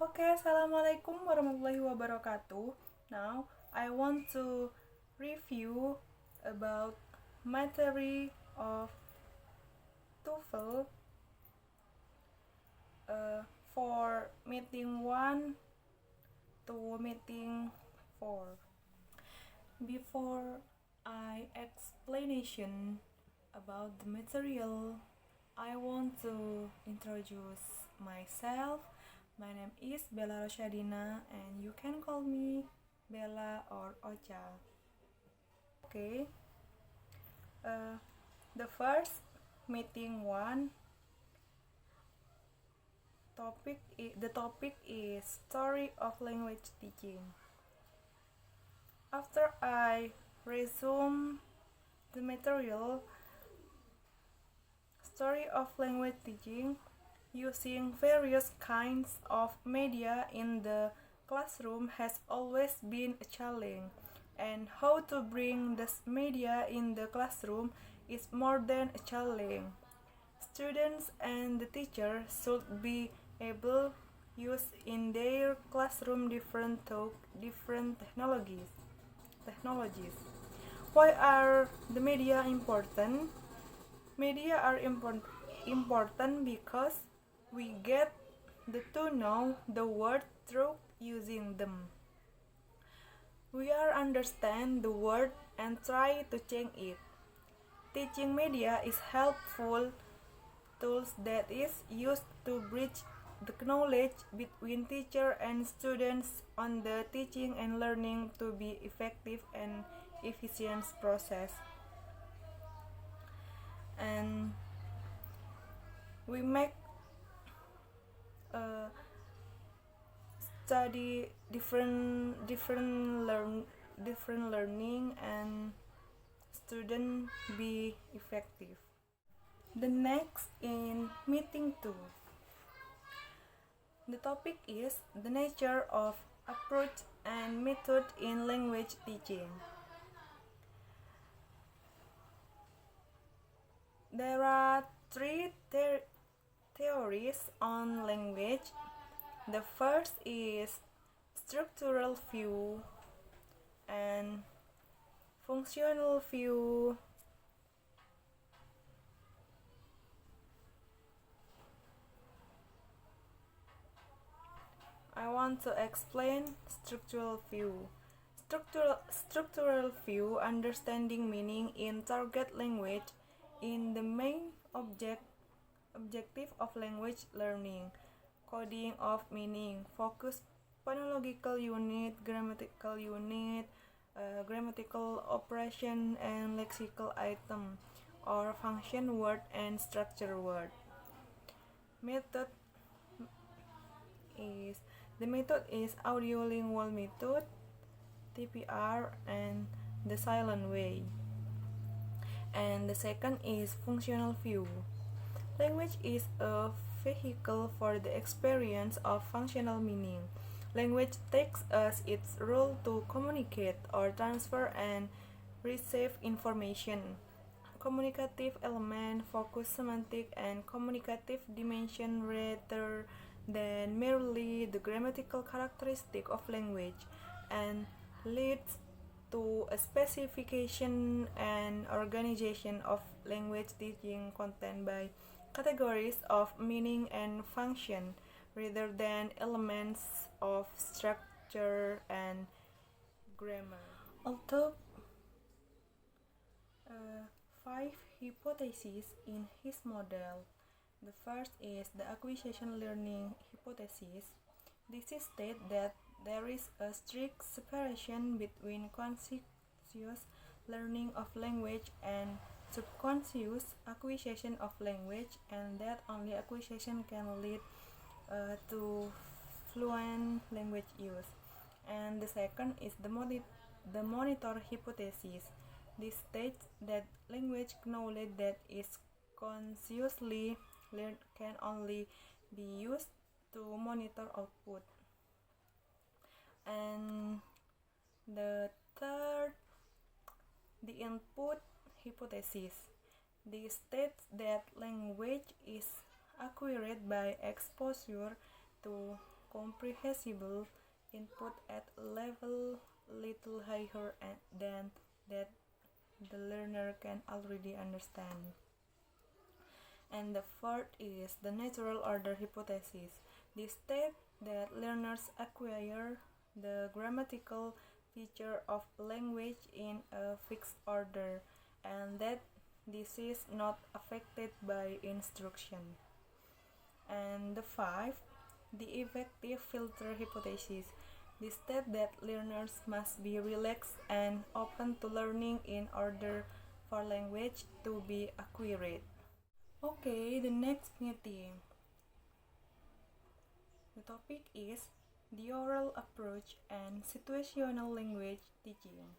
Oke, assalamualaikum warahmatullahi wabarakatuh. Now, I want to review about material of TOEFL for meeting 1 to meeting 4. Before I explanation about the material, I want to introduce myself. My name is Bella Rosyadina and you can call me Bella or Ocha. Okay. The first meeting 1 the topic is story of language teaching. After I resume the material story of language teaching using various kinds of media in the classroom has always been a challenge, and how to bring this media in the classroom is more than a challenge. Students and the teacher should be able use in their classroom different technologies. Why are the media important? Media are important because we get to know the word through using them. We are understand the word and try to change it. Teaching media is helpful tools that is used to bridge the knowledge between teacher and students on the teaching and learning to be effective and efficient process. And we make study different learning and student be effective. The next in meeting 2, the topic is the nature of approach and method in language teaching. There are three theories on language. The first is structural view and functional view. I want to explain structural view. Structural view understanding meaning in target language in the main objective of language learning. Coding of meaning, focus phonological unit, grammatical unit, grammatical operation and lexical item or function word and structure word. The method is audiolingual method, TBI and the silent way. And the second is functional view. Language is a vehicle for the experience of functional meaning. Language takes as its role to communicate or transfer and receive information. Communicative element, focus semantic and communicative dimension rather than merely the grammatical characteristic of language, and leads to a specification and organization of language teaching content by categories of meaning and function rather than elements of structure and grammar. Although 5 hypotheses in his model. The first is the acquisition learning hypothesis. This states that there is a strict separation between conscious learning of language and subconscious acquisition of language, and that only acquisition can lead to fluent language use. And the second is the monitor hypothesis. This states that language knowledge that is consciously learned can only be used to monitor output. And the third, the input hypothesis. This states that language is acquired by exposure to comprehensible input at a level little higher than that the learner can already understand. And the fourth is the natural order hypothesis. This states that learners acquire the grammatical feature of language in a fixed order and that this is not affected by instruction. And the fifth, the effective filter hypothesis. This states that learners must be relaxed and open to learning in order for language to be acquired. Okay, the next meeting. The topic is the oral approach and situational language teaching.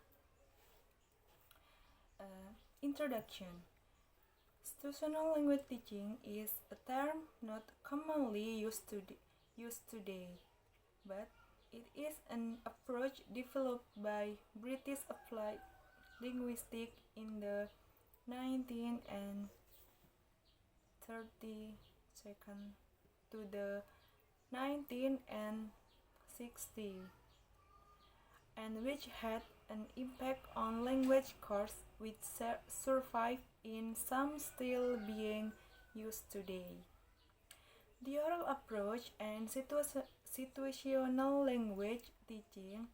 Introduction. Situational language teaching is a term not commonly used today, but it is an approach developed by British applied linguistics in the 19th and 32nd to the 19th and 60s, and which had an impact on language courses which survive in some still being used today. The oral approach and situational language teaching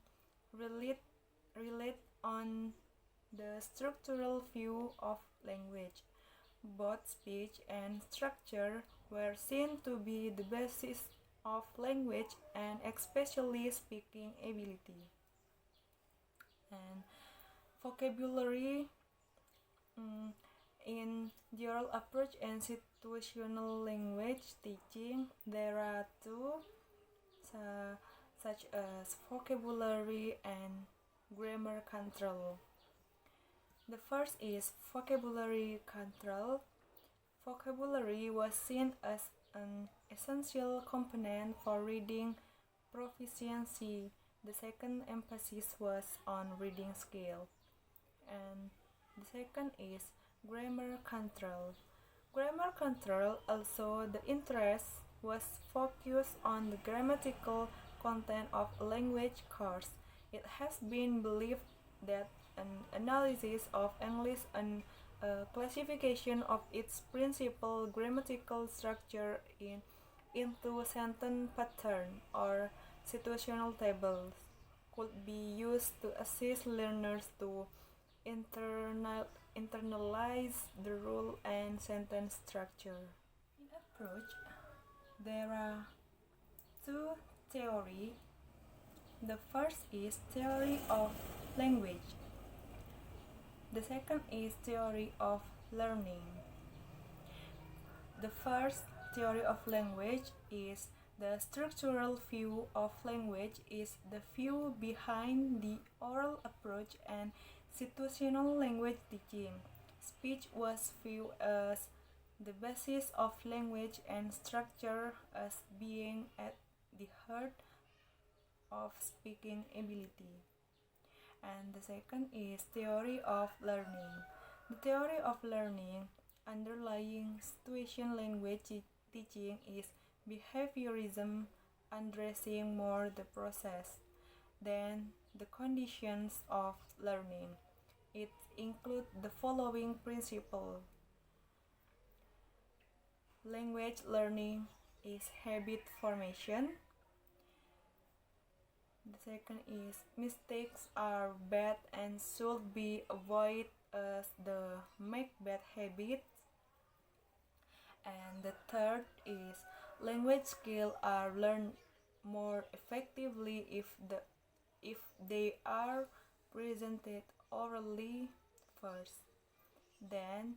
relate on the structural view of language. Both speech and structure were seen to be the basis of language and especially speaking ability. And vocabulary in the oral approach and situational language teaching, there are two, such as vocabulary and grammar control. The first is vocabulary control. Vocabulary was seen as an essential component for reading proficiency. The second emphasis was on reading skill. And the second is grammar control. Grammar control, also the interest was focused on the grammatical content of a language course. It has been believed that an analysis of English and a classification of its principal grammatical structure into sentence pattern or situational tables could be used to assist learners to internalize the rule and sentence structure. In approach, there are two theories. The first is theory of language. The second is theory of learning. The first theory of language is the structural view of language is the view behind the oral approach and situational language teaching. Speech was viewed as the basis of language and structure as being at the heart of speaking ability. And the second is theory of learning. The theory of learning underlying situation language teaching is behaviorism, addressing more the process than the conditions of learning. It includes the following principle. Language learning is habit formation. The second is mistakes are bad and should be avoided as the make bad habits. And the third is language skills are learned more effectively if they are presented orally first. Then,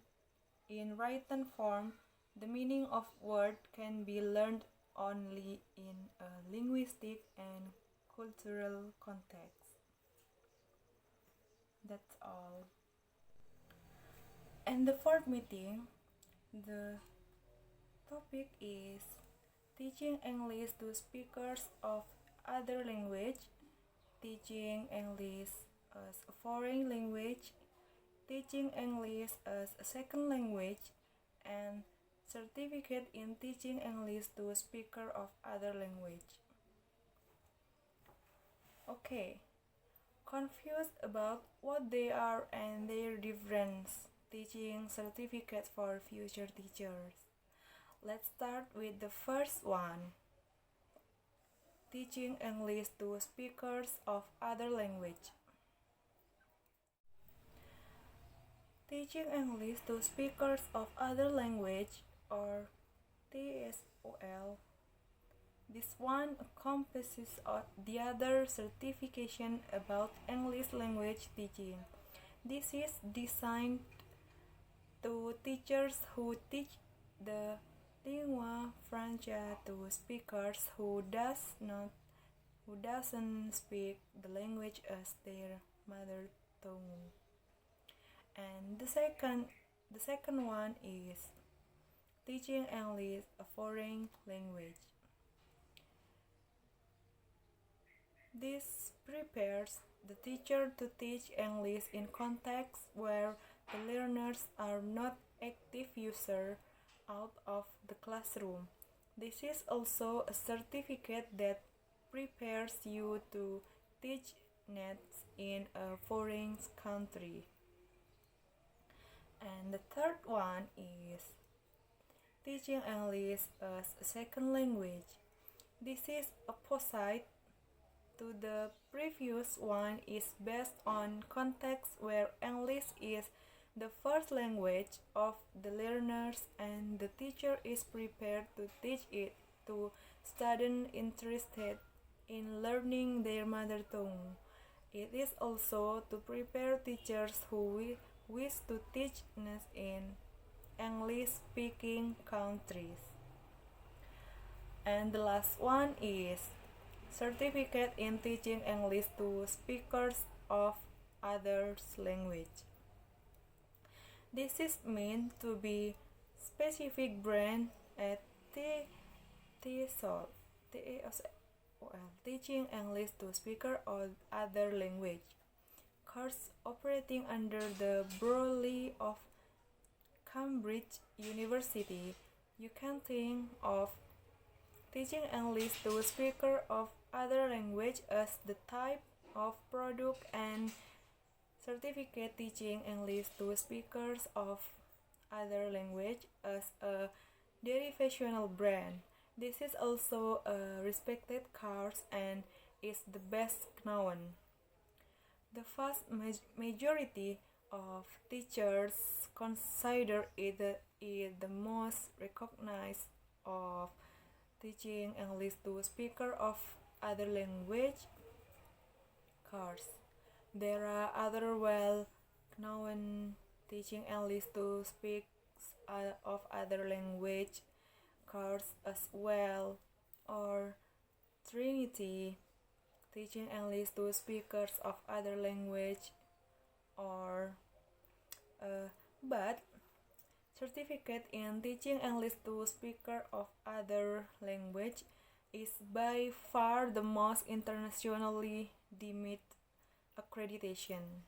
in written form, the meaning of word can be learned only in a linguistic and cultural context. That's all. And the fourth meeting, the topic is teaching English to speakers of other language, teaching English as a foreign language, teaching English as a second language, and certificate in teaching English to speakers of other language. Okay, confused about what they are and their difference. Teaching certificates for future teachers. Let's start with the first one. Teaching English to speakers of other language. Teaching English to speakers of other language, or TEFL. This one encompasses the other certification about English language teaching. This is designed to teachers who teach the lingua franca to speakers who doesn't speak the language as their mother tongue. And the second one is teaching English a foreign language. This prepares the teacher to teach English in contexts where the learners are not active users out of the classroom. This is also a certificate that prepares you to teach natives in a foreign country. And the third one is teaching English as a second language. This is opposite to the previous one, is based on contexts where English is the first language of the learners and the teacher is prepared to teach it to students interested in learning their mother tongue. It is also to prepare teachers who wish to teach in English-speaking countries. And the last one is certificate in teaching English to speakers of others language. This is meant to be specific brand at TEFL, teaching English to speaker of other language. Course operating under the umbrella of Cambridge University. You can think of teaching English to speaker of other language as the type of product and certificate teaching English to speakers of other language as a derivational brand. This is also a respected course and is the best known. The vast majority of teachers consider it the most recognized of teaching English to speaker of other language course. There are other well-known teaching English to speakers of other language course as well, or Trinity teaching English to speakers of other language, or but certificate in teaching English to speaker of other language is by far the most internationally deemed accreditation.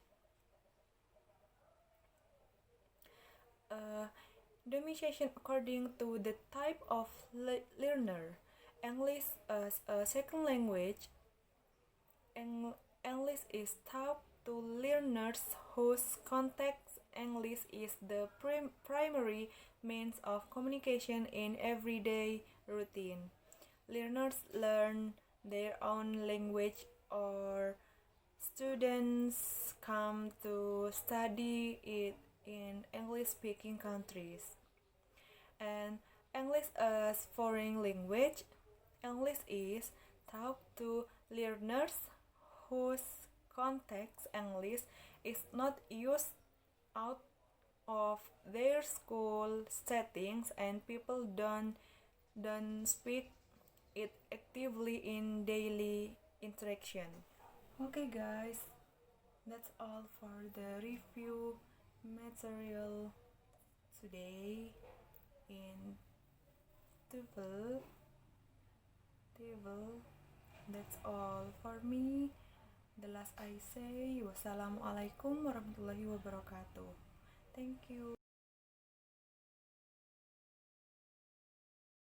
Domestication according to the type of learner. English as a second language. English is taught to learners whose context English is the primary means of communication in everyday routine. Learners learn their own language, or students come to study it in English-speaking countries. And English as foreign language. English is taught to learners whose context English is not used out of their school settings and people don't speak it actively in daily interaction. Okay guys, that's all for the review material today in TEFL. That's all for me. The last I say, wassalamualaikum warahmatullahi wabarakatuh. Thank you.